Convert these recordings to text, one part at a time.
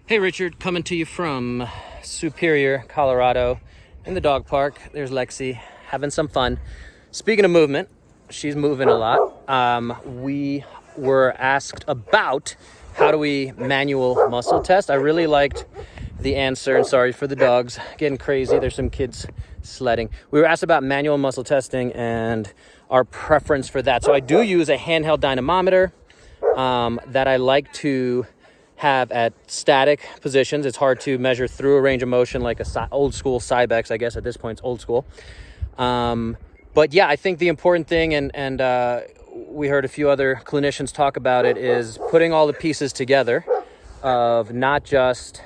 Hey Richard, coming to you from Superior, Colorado, in the dog park. There's Lexi having some fun. Speaking of movement, she's moving a lot. We were asked about how do we manual muscle test. I really liked the answer, and sorry for the dogs getting crazy. There's some kids sledding. We were asked about manual muscle testing and our preference for that. So I do use a handheld dynamometer that I like to have at static positions. It's hard to measure through a range of motion like a old school Cybex. I guess at this point it's old school. But yeah, I think the important thing, and we heard a few other clinicians talk about it, is putting all the pieces together of not just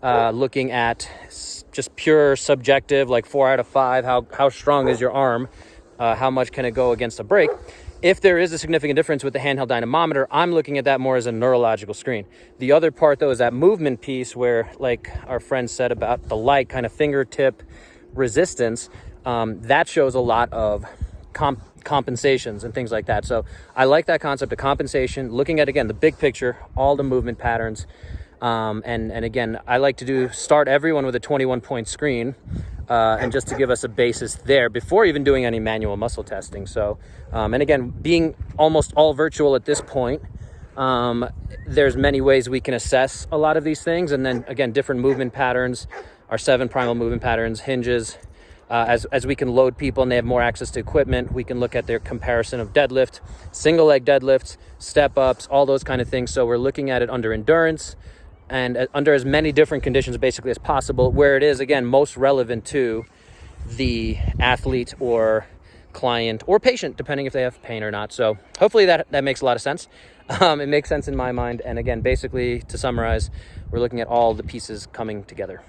looking at just pure subjective, like 4 out of 5, how strong is your arm, how much can it go against a brake. If there is a significant difference with the handheld dynamometer, I'm looking at that more as a neurological screen. The other part, though, is that movement piece where, like our friend said about the light kind of fingertip resistance, that shows a lot of compensations and things like that. So I like that concept of compensation, looking at, again, the big picture, all the movement patterns. And again, I like to start everyone with a 21-point screen, and just to give us a basis there before even doing any manual muscle testing. So, and again, being almost all virtual at this point, there's many ways we can assess a lot of these things. And then again, different movement patterns, our 7 primal movement patterns, hinges, as we can load people and they have more access to equipment, we can look at their comparison of deadlift, single leg deadlifts, step ups, all those kind of things. So we're looking at it under endurance and under as many different conditions basically as possible, where it is, again, most relevant to the athlete or client or patient, depending if they have pain or not. So hopefully that makes a lot of sense. It makes sense in my mind. And again, basically to summarize, we're looking at all the pieces coming together.